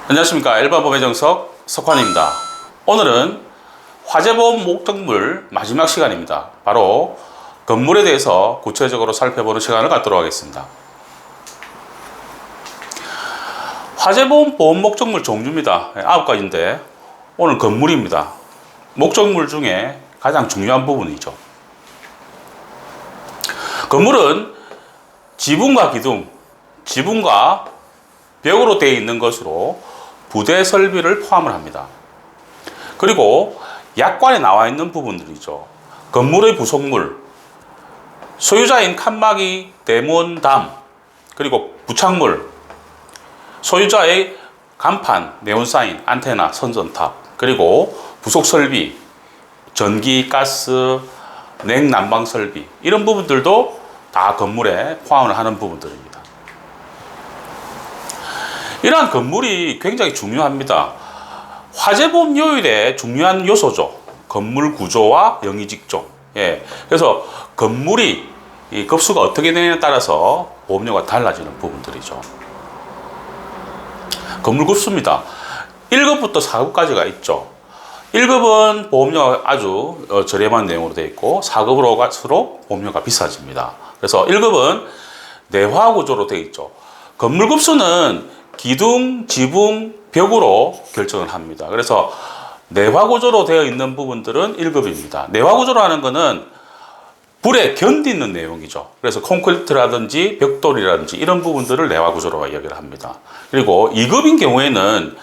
안녕하십니까. 일반보험의 정석 석환입니다. 오늘은 화재보험 목적물 마지막 시간입니다. 바로 건물에 대해서 구체적으로 살펴보는 시간을 갖도록 하겠습니다. 화재보험 보험 목적물 종류입니다. 9가지인데 오늘 건물입니다. 목적물 중에 가장 중요한 부분이죠. 건물은 지붕과 기둥, 지붕과 벽으로 되어 있는 것으로 부대 설비를 포함을 합니다. 그리고 약관에 나와 있는 부분들이죠. 건물의 부속물, 소유자인 칸막이, 대문, 담, 그리고 부착물, 소유자의 간판, 네온사인, 안테나, 선전탑, 그리고 부속 설비, 전기, 가스, 냉난방 설비, 이런 부분들도 다 건물에 포함을 하는 부분들입니다. 이러한 건물이 굉장히 중요합니다. 화재보험 요율의 중요한 요소죠. 건물 구조와 영위 직종. 그래서 건물이 이 급수가 어떻게 되느냐에 따라서 보험료가 달라지는 부분들이죠. 건물 급수입니다. 1급부터 4급까지가 있죠. 1급은 보험료가 아주 저렴한 내용으로 되어 있고 4급으로 갈수록 보험료가 비싸집니다. 그래서 1급은 내화 구조로 되어 있죠. 건물 급수는 기둥, 지붕, 벽으로 결정을 합니다. 그래서 내화 구조로 되어 있는 부분들은 1급입니다. 내화 구조로 하는 것은 불에 견디는 내용이죠. 그래서 콘크리트라든지 벽돌이라든지 이런 부분들을 내화 구조로 이야기를 합니다. 그리고 2급인 경우에는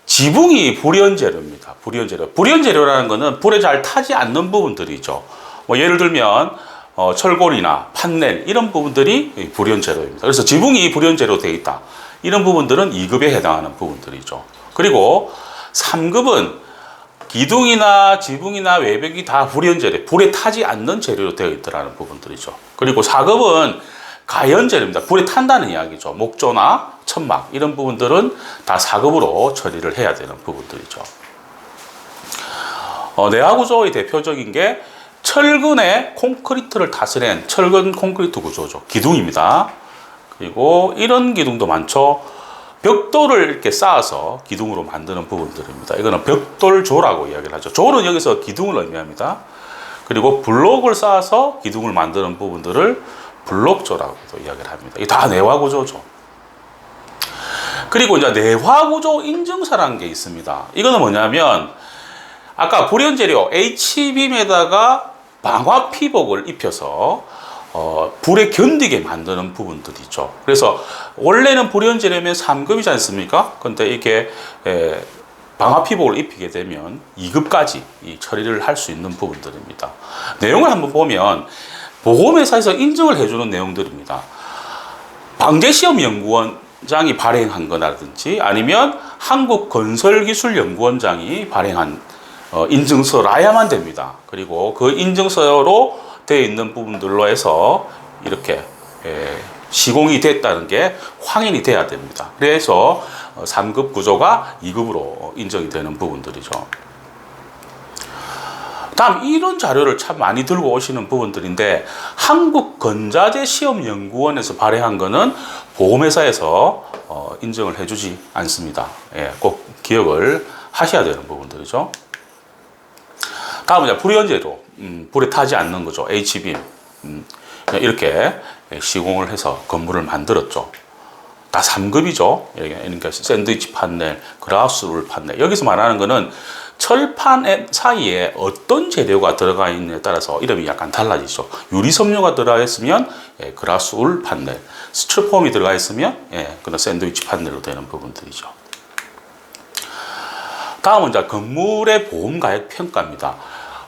지붕이 불연재료입니다. 불연재료. 불연재료라는 것은 불에 잘 타지 않는 부분들이죠. 예를 들면 철골이나 판넬 이런 부분들이 불연재료입니다. 그래서 지붕이 불연재료 되어 있다. 이런 부분들은 2급에 해당하는 부분들이죠. 그리고 3급은 기둥이나 지붕이나 외벽이 다 불연재료, 불에 타지 않는 재료로 되어 있더라는 부분들이죠. 그리고 4급은 가연재료입니다. 불에 탄다는 이야기죠. 목조나 천막 이런 부분들은 다 4급으로 처리를 해야 되는 부분들이죠. 내화 구조의 대표적인 게 철근에 콘크리트를 타스낸 철근 콘크리트 구조죠. 기둥입니다. 그리고 이런 기둥도 많죠. 벽돌을 이렇게 쌓아서 기둥으로 만드는 부분들입니다. 이거는 벽돌조라고 이야기를 하죠. 조는 여기서 기둥을 의미합니다. 그리고 블록을 쌓아서 기둥을 만드는 부분들을 블록조라고도 이야기를 합니다. 이게 다 내화 구조죠. 그리고 이제 내화 구조 인증서라는 게 있습니다. 이거는 뭐냐면 아까 불연재료 H빔에다가 방화 피복을 입혀서 불에 견디게 만드는 부분들이죠. 그래서 원래는 불연재료면 3급이지 않습니까? 근데 이게 방화 피복을 입히게 되면 2급까지 이 처리를 할 수 있는 부분들입니다. 내용을 한번 보면 보험회사에서 인증을 해주는 내용들입니다. 방재시험연구원장이 발행한 거라든지 아니면 한국건설기술연구원장이 발행한 인증서라야만 됩니다. 그리고 그 인증서로 되어 있는 부분들로 해서 이렇게 시공이 됐다는 게 확인이 돼야 됩니다. 그래서 3급 구조가 2급으로 인정이 되는 부분들이죠. 다음 이런 자료를 참 많이 들고 오시는 부분들인데 한국건자재시험연구원에서 발행한 거는 보험회사에서 인정을 해주지 않습니다. 꼭 기억을 하셔야 되는 부분들이죠. 다음은 불연재료, 불에 타지 않는 거죠. H빔. 이렇게 시공을 해서 건물을 만들었죠. 다 3급이죠. 그러니까 샌드위치 판넬, 그라스울 판넬. 여기서 말하는 거는 철판 사이에 어떤 재료가 들어가 있느냐에 따라서 이름이 약간 달라지죠. 유리섬유가 들어가 있으면 그라스울 판넬, 스티로폼이 들어가 있으면 그런 샌드위치 판넬로 되는 부분들이죠. 다음은 이제 건물의 보험가액 평가입니다.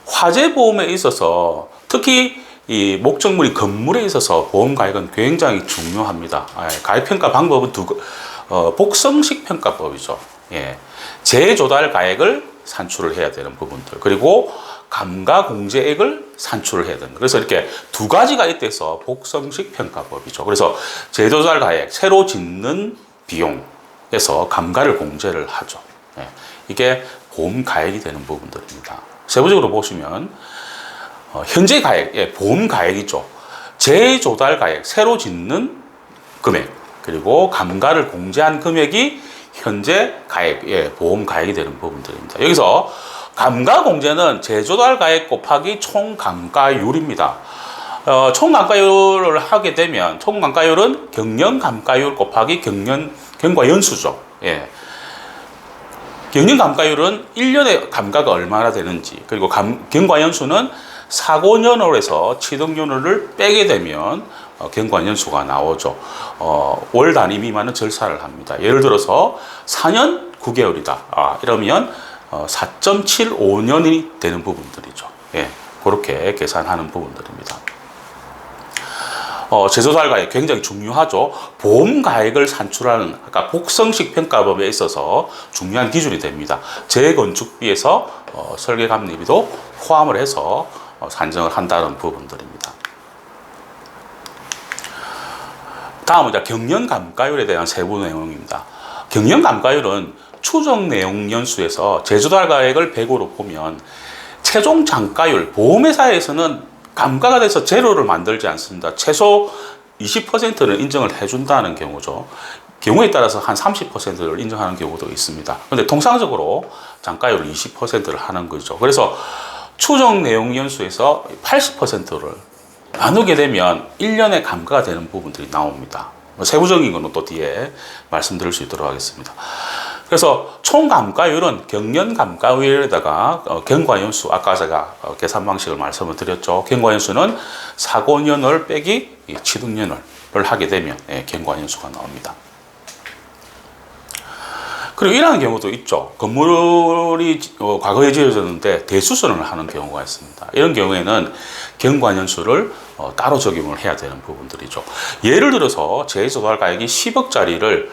화재보험에 있어서 특히 이 목적물이 건물에 있어서 보험가액은 굉장히 중요합니다. 가액평가 방법은 복성식 평가법이죠. 재조달 가액을 산출을 해야 되는 부분들 그리고 감가공제액을 산출을 해야 됩니다. 그래서 이렇게 두 가지가 있대서 복성식 평가법이죠. 그래서 재조달 가액, 새로 짓는 비용에서 감가를 공제를 하죠. 이게 보험 가액이 되는 부분들입니다. 세부적으로 보시면 현재 가액, 보험 가액이죠. 재조달 가액, 새로 짓는 금액, 그리고 감가를 공제한 금액이 현재 가액, 보험 가액이 되는 부분들입니다. 여기서 감가공제는 제조달 가액 곱하기 총 감가율입니다. 총 감가율을 하게 되면 총 감가율은 경영 감가율 곱하기 경과 연수죠. 경영 감가율은 1년의 감가가 얼마나 되는지, 그리고 경과 연수는 사고연월에서 취득연월을 빼게 되면 경과 연수가 나오죠. 월 단위 미만은 절사를 합니다. 예를 들어서 4년 9개월이다. 이러면 4.75년이 되는 부분들이죠. 그렇게 계산하는 부분들입니다. 제조달 가액 굉장히 중요하죠. 보험 가액을 산출하는 아까 복성식 평가법에 있어서 중요한 기준이 됩니다. 재건축비에서 설계감리비도 포함을 해서 산정을 한다는 부분들입니다. 다음은 이제 경영감가율에 대한 세부 내용입니다. 경영감가율은 추정 내용 연수에서 제조달 가액을 100으로 보면 최종 장가율, 보험회사에서는 감가가 돼서 제로를 만들지 않습니다. 최소 20%를 인정을 해준다는 경우죠. 경우에 따라서 한 30%를 인정하는 경우도 있습니다. 그런데 통상적으로 장가율을 20%를 하는 거죠. 그래서 추정 내용 연수에서 80%를 나누게 되면 1년에 감가가 되는 부분들이 나옵니다. 세부적인 거는 또 뒤에 말씀드릴 수 있도록 하겠습니다. 그래서 총 감가율은 경년 감가율에다가 경과연수, 아까 제가 계산 방식을 말씀을 드렸죠. 경과연수는 사고연월 빼기 취득연월을 하게 되면 경과연수가 나옵니다. 그리고 이러한 경우도 있죠. 건물이 과거에 지어졌는데 대수선을 하는 경우가 있습니다. 이런 경우에는 경과연수를 따로 적용을 해야 되는 부분들이죠. 예를 들어서 제조달 가액이 10억짜리를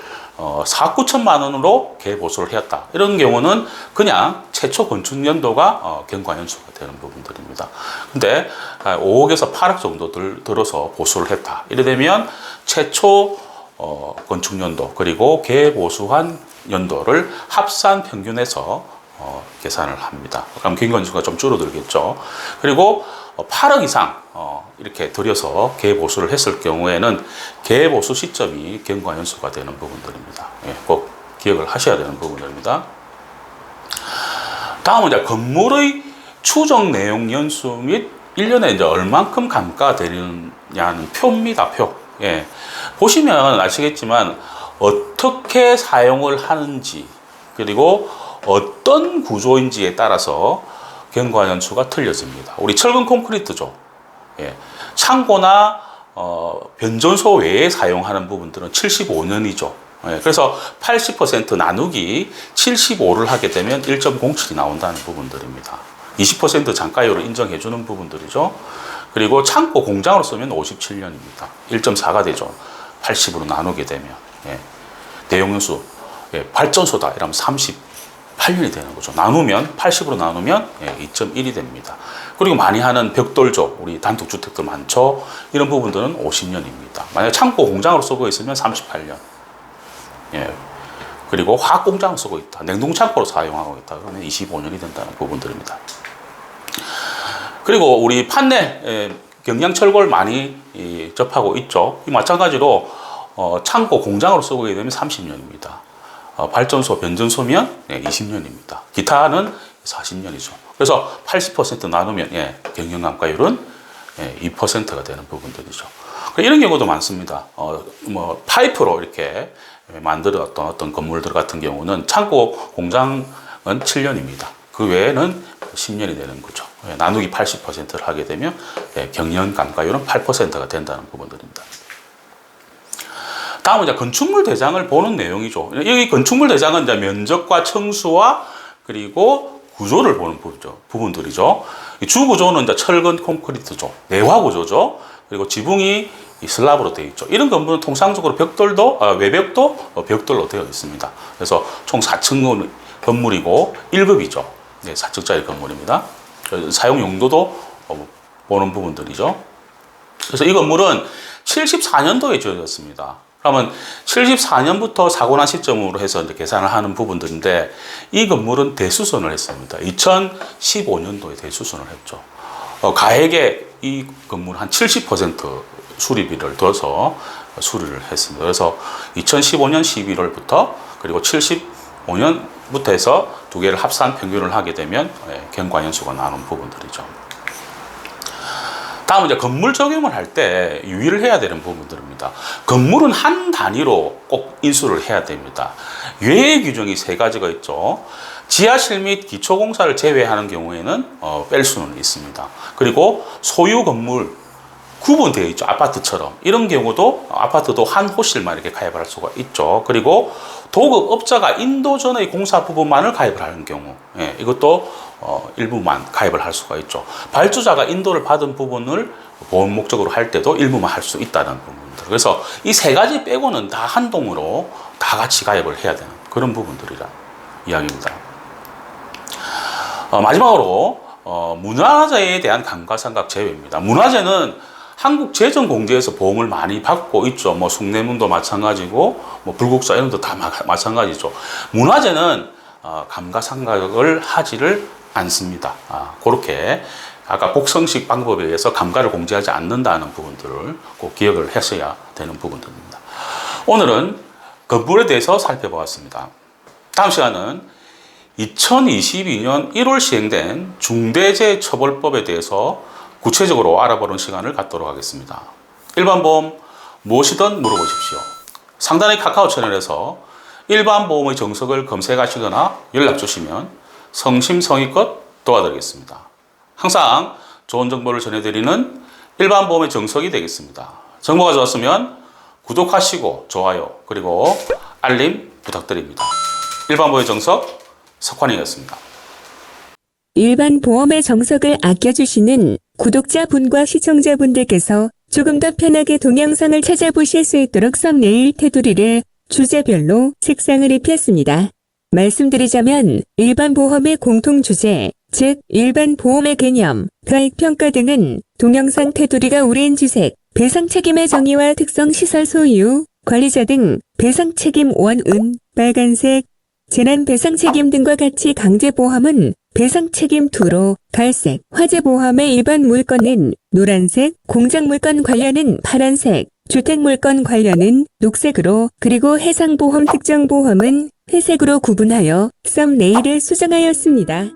4, 9천만 원으로 개보수를 했다. 이런 경우는 그냥 최초 건축 연도가 경과연수가 되는 부분들입니다. 근데 5억에서 8억 정도 들어서 보수를 했다. 이래 되면 최초 건축 연도 그리고 개보수한 연도를 합산 평균해서 계산을 합니다. 그럼 경과연수가 좀 줄어들겠죠. 그리고 8억 이상 이렇게 들여서 개보수를 했을 경우에는 개보수 시점이 경과연수가 되는 부분들입니다. 꼭 기억을 하셔야 되는 부분들입니다. 다음은 이제 건물의 추정 내용 연수 및 1년에 이제 얼만큼 감가가 되느냐는 표입니다. 표. 보시면 아시겠지만 어떻게 사용을 하는지 그리고 어떤 구조인지에 따라서 경과연수가 틀려집니다. 우리 철근 콘크리트죠. 창고나 변전소 외에 사용하는 부분들은 75년이죠. 그래서 80% 나누기 75를 하게 되면 1.07이 나온다는 부분들입니다. 20% 장가율을 인정해주는 부분들이죠. 그리고 창고 공장으로 쓰면 57년입니다. 1.4가 되죠. 80으로 나누게 되면. 대용연수, 발전소다 이러면 38년이 되는 거죠. 나누면 80으로 나누면 2.1이 됩니다. 그리고 많이 하는 벽돌조, 우리 단독주택들 많죠. 이런 부분들은 50년입니다. 만약 창고 공장으로 쓰고 있으면 38년. 그리고 화학 공장을 쓰고 있다, 냉동 창고로 사용하고 있다 그러면 25년이 된다는 부분들입니다. 그리고 우리 판넬 경량철골 많이 접하고 있죠. 마찬가지로 창고 공장으로 쓰고 되면 30년입니다. 발전소, 변전소면 20년입니다. 기타는 40년이죠. 그래서 80% 나누면 경영감가율은 2%가 되는 부분들이죠. 이런 경우도 많습니다. 파이프로 이렇게 만들었던 어떤 건물들 같은 경우는 창고 공장은 7년입니다. 그 외에는 10년이 되는 거죠. 나누기 80%를 하게 되면 경영감가율은 8%가 된다는 부분들입니다. 다음은 이제 건축물 대장을 보는 내용이죠. 여기 건축물 대장은 이제 면적과 층수와 그리고 구조를 보는 부분들이죠. 주 구조는 이제 철근 콘크리트죠. 내화 구조죠. 그리고 지붕이 슬랍으로 되어 있죠. 이런 건물은 통상적으로 외벽도 벽돌로 되어 있습니다. 그래서 총 4층 건물이고 1급이죠. 4층짜리 건물입니다. 사용 용도도 보는 부분들이죠. 그래서 이 건물은 74년도에 지어졌습니다. 그러면 74년부터 사고 난 시점으로 해서 이제 계산을 하는 부분들인데 이 건물은 대수선을 했습니다. 2015년도에 대수선을 했죠. 가액에 이 건물 한 70% 수리비를 둬서 수리를 했습니다. 그래서 2015년 11월부터 그리고 75년부터 해서 두 개를 합산 평균을 하게 되면 경과연수가 나오는 부분들이죠. 다음은 이제 건물 적용을 할 때 유의를 해야 되는 부분들입니다. 건물은 한 단위로 꼭 인수를 해야 됩니다. 예외 규정이 세 가지가 있죠. 지하실 및 기초공사를 제외하는 경우에는 뺄 수는 있습니다. 그리고 소유 건물 구분되어 있죠. 아파트처럼. 이런 경우도 아파트도 한 호실만 이렇게 가입을 할 수가 있죠. 그리고 도급업자가 인도 전의 공사 부분만을 가입을 하는 경우, 이것도 일부만 가입을 할 수가 있죠. 발주자가 인도를 받은 부분을 보험 목적으로 할 때도 일부만 할 수 있다는 부분들. 그래서 이 세 가지 빼고는 다 한동으로 다 같이 가입을 해야 되는 그런 부분들이라 이야기입니다. 마지막으로 문화재에 대한 감가상각 제외입니다. 문화재는 한국재정공제에서 보험을 많이 받고 있죠. 뭐 숭례문도 마찬가지고, 뭐 불국사 이런 것도 다 마찬가지죠. 문화재는 감가상각을 하지를 않습니다. 그렇게 아까 곡성식 방법에 의해서 감가를 공제하지 않는다는 부분들을 꼭 기억을 하셔야 되는 부분들입니다. 오늘은 건물에 대해서 살펴보았습니다. 다음 시간은 2022년 1월 시행된 중대재해처벌법에 대해서 구체적으로 알아보는 시간을 갖도록 하겠습니다. 일반보험 무엇이든 물어보십시오. 상단의 카카오 채널에서 일반보험의 정석을 검색하시거나 연락 주시면 성심성의껏 도와드리겠습니다. 항상 좋은 정보를 전해드리는 일반보험의 정석이 되겠습니다. 정보가 좋았으면 구독하시고 좋아요 그리고 알림 부탁드립니다. 일반보험의 정석 석환이었습니다. 일반 보험의 정석을 아껴주시는 구독자분과 시청자분들께서 조금 더 편하게 동영상을 찾아보실 수 있도록 썸네일 테두리를 주제별로 색상을 입혔습니다. 말씀드리자면 일반 보험의 공통 주제, 즉 일반 보험의 개념, 가액평가 등은 동영상 테두리가 오렌지색, 배상 책임의 정의와 특성 시설 소유, 관리자 등 배상 책임 원은 빨간색, 재난 배상 책임 등과 같이 강제보험은 배상 책임 2로 갈색, 화재보험의 일반 물건은 노란색, 공작물건 관련은 파란색, 주택물건 관련은 녹색으로, 그리고 해상보험 특정보험은 회색으로 구분하여 썸네일을 수정하였습니다.